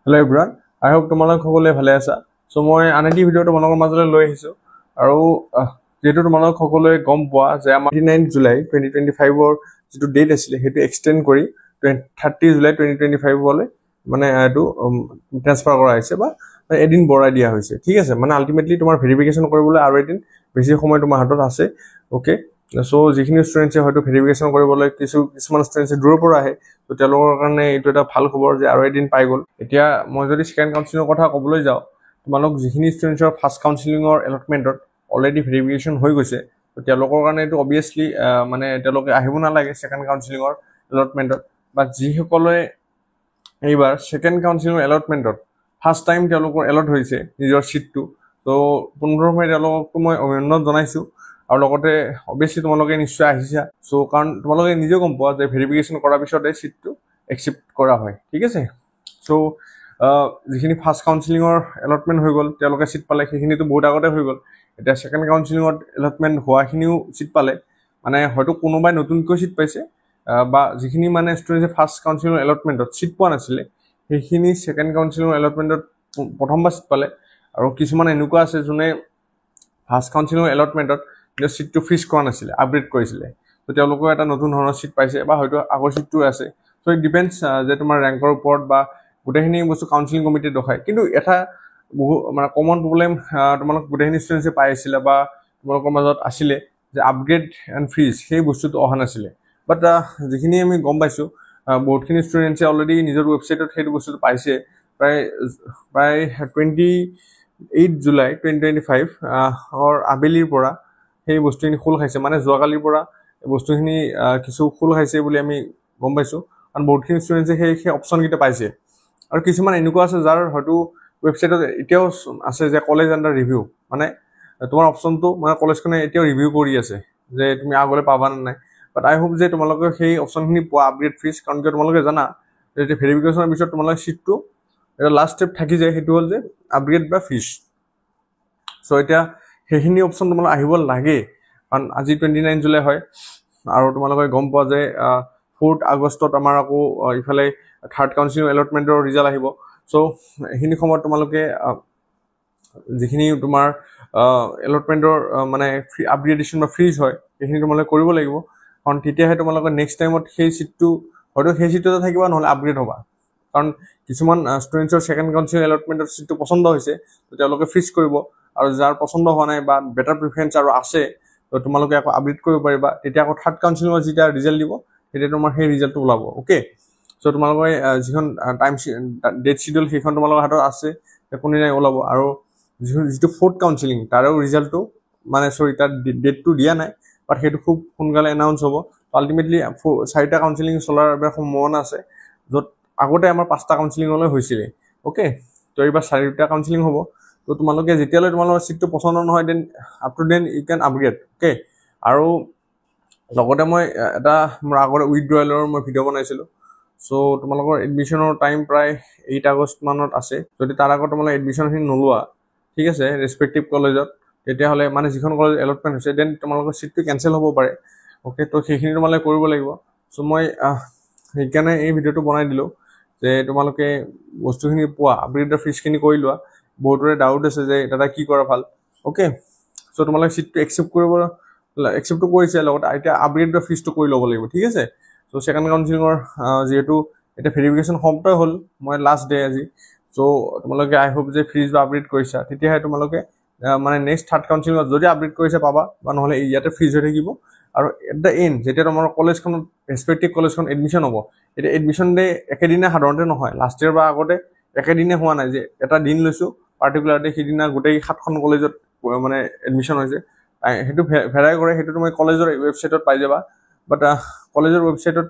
Hello everyone, I hope তোমালোক সকলোৱে ভালে আছা। সো মই আনটি ভিডিঅ' তোমালোকৰ মাজলৈ লৈ আহিছোঁ আৰু যেহেতু তোমালোক সকলোৱে গম পোৱা যে আমাৰ 29 জুলাই 2025 যিটো ডেট আছিলে সেইটো এক্সটেণ্ড কৰি 30 জুলাই 2025 লৈ মানে এইটো ট্ৰান্সফাৰ কৰা হৈছে বা এদিন বঢ়াই দিয়া হৈছে। ঠিক আছে, মানে আলটিমেটলি তোমাৰ ভেৰিফিকেশ্যন কৰিবলৈ আৰু এদিন বেছি সময় তোমাৰ হাতত আছে। ওকে, সো যিখিনি ষ্টুডেণ্টছে হয়তো ভেৰিফিকেশ্যন কৰিবলৈ কিছুমান ষ্টুডেণ্টছে দূৰৰ পৰা আহে, তো তেওঁলোকৰ কাৰণে এইটো এটা ভাল খবৰ যে আৰু এদিন পাই গ'ল। এতিয়া মই যদি ছেকেণ্ড কাউন্সিলিঙৰ কথা ক'বলৈ যাওঁ, তোমালোক যিখিনি ষ্টুডেণ্টছৰ ফাৰ্ষ্ট কাউন্সিলিঙৰ এলটমেণ্টত অলৰেডি ভেৰিফিকেশ্যন হৈ গৈছে, তো তেওঁলোকৰ কাৰণে এইটো অবভিয়াছলি মানে তেওঁলোকে আহিব নালাগে ছেকেণ্ড কাউন্সিলিঙৰ এলটমেণ্টত। বা যিসকলে এইবাৰ ছেকেণ্ড কাউন্সিলিঙৰ এলটমেণ্টত ফাৰ্ষ্ট টাইম তেওঁলোকৰ এলট হৈছে নিজৰ ছিটটো, তো পোনপ্ৰথমে তেওঁলোককতো মই অভিনন্দন জনাইছোঁ। আৰু লগতে অবভিয়াছলি তোমালোকে নিশ্চয় আহিছা, চ' কাৰণ তোমালোকে নিজেও গম পোৱা যে ভেৰিফিকেশ্যন কৰাৰ পিছতে ছিটটো একচেপ্ট কৰা হয়। ঠিক আছে, চ' যিখিনি ফাৰ্ষ্ট কাউন্সিলিঙৰ এলটমেণ্ট হৈ গ'ল তেওঁলোকে ছিট পালে, সেইখিনিতো বহুত আগতে হৈ গ'ল। এতিয়া ছেকেণ্ড কাউন্সিলিঙত এলটমেণ্ট হোৱাখিনিও ছিট পালে, মানে হয়তো কোনোবাই নতুনকৈ ছিট পাইছে বা যিখিনি মানে ষ্টুডেণ্টে ফাৰ্ষ্ট কাউন্সিলিঙৰ এলটমেণ্টত ছিট পোৱা নাছিলে সেইখিনি ছেকেণ্ড কাউন্সিলিঙৰ এলটমেণ্টত প্ৰথমবাৰ ছিট পালে। আৰু কিছুমান এনেকুৱা আছে যোনে ফাৰ্ষ্ট কাউন্সিলিঙৰ এলটমেণ্টত নিজৰ ছিটটো ফ্ৰিজ কৰা নাছিলে, আপগ্ৰেড কৰিছিলে, তো তেওঁলোকেও এটা নতুন ধৰণৰ ছিট পাইছে বা হয়তো আগৰ ছিটটো আছে। চ' ইট ডিপেণ্ডছ যে তোমাৰ ৰেংকৰ ওপৰত বা গোটেইখিনি বস্তু কাউন্সিলিং কমিটিয়ে দেখায়। কিন্তু এটা মানে কমন প্ৰব্লেম তোমালোক গোটেইখিনি ষ্টুডেণ্টছে পাই আছিলে বা তোমালোকৰ মাজত আছিলে যে আপগ্ৰেড এণ্ড ফ্ৰিজ, সেই বস্তুটো অহা নাছিলে। বাট যিখিনি আমি গম পাইছোঁ বহুতখিনি ষ্টুডেণ্টছে অলৰেডি নিজৰ ৱেবছাইটত সেইটো বস্তুটো পাইছে। প্ৰায় 28 জুলাই 2025 আবেলিৰ পৰা সেই বস্তুখিনি খোল খাইছে, মানে যোৱাকালিৰ পৰা বস্তুখিনি কিছু খোল খাইছে বুলি আমি গম পাইছোঁ। কাৰণ বহুতখিনি ষ্টুডেণ্টছে সেই অপশ্যনকেইটা পাইছে। আৰু কিছুমান এনেকুৱা আছে যাৰ হয়তো ৱেবছাইটত এতিয়াও আছে যে কলেজ আণ্ডাৰ ৰিভিউ, মানে তোমাৰ অপশ্যনটো মানে কলেজখনে এতিয়াও ৰিভিউ কৰি আছে যে তুমি আগলৈ পাবা নে নাই। বাট আই হোপ যে তোমালোকে সেই অপশ্যনখিনি পোৱা, আপগ্ৰেড ফ্ৰিজ। কাৰণ কিয় তোমালোকে জানা যে ভেৰিফিকেশ্যনৰ পিছত তোমালোকে ছিটটো এটা লাষ্ট ষ্টেপ থাকি যায়, সেইটো হ'ল যে আপগ্ৰেড বা ফ্ৰিজ। চ' এতিয়া সেইখিনি অপশ্যন তোমালোকে আহিব লাগে, কাৰণ আজি 29 জুলাই হয় আৰু তোমালোকে গম পোৱা যে 4 আগষ্টত আমাৰ আকৌ ইফালে থাৰ্ড কাউন্সিলিং এলটমেণ্টৰ ৰিজাল্ট আহিব। চ' এইখিনি সময়ত তোমালোকে যিখিনি তোমাৰ এলটমেণ্টৰ মানে আপগ্ৰেডেশ্যন বা ফ্ৰিজ হয় সেইখিনি তোমালোকে কৰিব লাগিব, কাৰণ তেতিয়াহে তোমালোকে নেক্সট টাইমত সেই ছিটটো হয়তো সেই ছিটটোতে থাকিবা, নহ'লে আপগ্ৰেড হ'বা। কাৰণ কিছুমান ষ্টুডেণ্টছৰ ছেকেণ্ড কাউন্সিলিং এলটমেণ্টৰ ছিটটো পচন্দ হৈছে, তো তেওঁলোকে ফ্ৰিজ কৰিব, আৰু যাৰ পচন্দ হোৱা নাই বা বেটাৰ প্ৰিফাৰেঞ্চ আৰু আছে, তো তোমালোকে আকৌ আপগ্ৰেড কৰিব পাৰিবা। তেতিয়া আকৌ থাৰ্ড কাউন্সিলিঙৰ যেতিয়া ৰিজাল্ট দিব তেতিয়া তোমাৰ সেই ৰিজাল্টটো ওলাব। অ'কে, চ' তোমালোকে যিখন ডেট চিডিউল সেইখন তোমালোকৰ হাতত আছে, কোনদিনাই ওলাব। আৰু যিটো ফ'ৰ্থ কাউন্সিলিং তাৰো ৰিজাল্টটো মানে তাৰ ডেটটো দিয়া নাই, বাট সেইটো খুব সোনকালে এনাউন্স হ'ব। আল্টিমেটলি 4টা কাউন্সিলিং চলাৰ সম্ভাৱনা আছে, য'ত আগতে আমাৰ 5টা কাউন্সিলিঙলৈ হৈছিলে। অ'কে, তো এইবাৰ 4টা কাউন্সিলিং হ'ব। তো তোমালোকে যেতিয়ালৈ তোমালোকৰ ছিটটো পচন্দ নহয় up to then you can upgrade. Okay, আৰু লগতে মই এটা মোৰ আগতে উইথড্ৰয়েলৰ মই ভিডিঅ' বনাইছিলোঁ। চ' তোমালোকৰ এডমিশ্যনৰ টাইম প্ৰায় 8 আগষ্ট মানত আছে। যদি তাৰ আগত তোমালোকে এডমিশ্যনখিনি নোলোৱা, ঠিক আছে, ৰেচপেক্টিভ কলেজত, তেতিয়াহ'লে মানে যিখন কলেজ এলটমেণ্ট হৈছে দেন তোমালোকৰ ছিটটো কেঞ্চেল হ'ব পাৰে। অ'কে, তো সেইখিনি তোমালোকে কৰিব লাগিব। চ' মই সেইকাৰণে এই ভিডিঅ'টো বনাই দিলোঁ যে তোমালোকে বস্তুখিনি পোৱা, আপগ্ৰেডৰ ফিজখিনি কৰি লোৱা। বহুতৰে ডাউট আছে যে দাদা কি কৰা ভাল। অ'কে, চ' তোমালোকে ছিটটো একচেপ্টটো কৰিছে, লগতে এতিয়া আপগ্ৰেডৰ ফিজটো কৰি ল'ব লাগিব। ঠিক আছে, চ' ছেকেণ্ড কাউন্সিলিঙৰ যিহেতু এতিয়া ভেৰিফিকেশ্যন সমাপ্তই হ'ল, মই লাষ্ট ডে আজি। চ' তোমালোকে আই হোপ যে ফ্ৰিজ বা আপগ্ৰেড কৰিছা, তেতিয়াহে তোমালোকে মানে নেক্সট থাৰ্ড কাউন্সিলিঙত যদি আপগ্ৰেড কৰিছে পাবা, বা নহ'লে ইয়াতে ফ্ৰিজ হৈ থাকিব। আৰু এট দ্য এণ্ড যেতিয়া তোমাৰ কলেজখনত ৰেচপেক্টিভ কলেজখন এডমিশ্যন হ'ব, এতিয়া এডমিশ্যন ডে একেদিনে সাধাৰণতে নহয়। লাষ্ট ইয়েৰ বা আগতে একেদিনে হোৱা নাই যে এটা দিন লৈছোঁ পাৰ্টিকুলাৰ ডে, সিদিনা গোটেই 7খন কলেজত মানে এডমিশ্যন হৈছে। সেইটো ভেৰাই কৰে, সেইটো তুমি কলেজৰ ৱেবছাইটত পাই যাবা। বাট কলেজৰ ৱেবছাইটত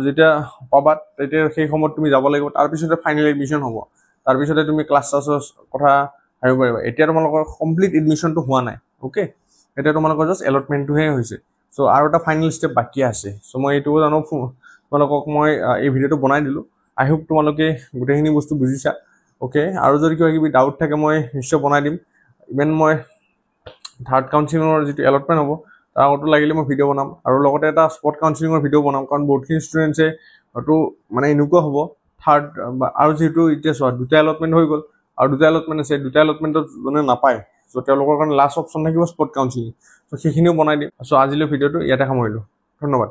যেতিয়া পাবা তেতিয়া সেই সময়ত তুমি যাব লাগিব, তাৰপিছতে ফাইনেল এডমিশ্যন হ'ব। তাৰপিছতে তুমি ক্লাছ চাছৰ কথা ভাবিব পাৰিবা। এতিয়া তোমালোকৰ কমপ্লিট এডমিশ্যনটো হোৱা নাই। অ'কে, এতিয়া তোমালোকৰ জাষ্ট এলটমেণ্টটোহে হৈছে। চ' আৰু এটা ফাইনেল ষ্টেপ বাকী আছে। চ' মই এইটো জানো তোমালোকক মই এই ভিডিঅ'টো বনাই দিলোঁ। আই হোপ তোমালোকে গোটেইখিনি বস্তু বুজিছা। অ'কে, আৰু যদি কিবা কিবি ডাউট থাকে মই নিশ্চয় বনাই দিম। ইভেন মই থাৰ্ড কাউন্সিলিঙৰ যিটো এলটমেণ্ট হ'ব তাৰ আগতো লাগিলে মই ভিডিঅ' বনাম, আৰু লগতে এটা স্পট কাউন্সিলিঙৰ ভিডিঅ' বনাম। কাৰণ বহুতখিনি ষ্টুডেণ্টছে হয়তো মানে এনেকুৱা হ'ব থাৰ্ড আৰু যিহেতু এতিয়া চোৱা দুটা এলটমেণ্ট হৈ গ'ল আৰু দুটা এলটমেণ্ট আছে, দুটা এলটমেণ্টত যোনে নাপায় চ' তেওঁলোকৰ কাৰণে লাষ্ট অপশ্যন থাকিব স্পট কাউন্সিলিং। চ' সেইখিনিও বনাই দিম। চ' আজিলৈ ভিডিঅ'টো ইয়াতে সামৰিলোঁ। ধন্যবাদ।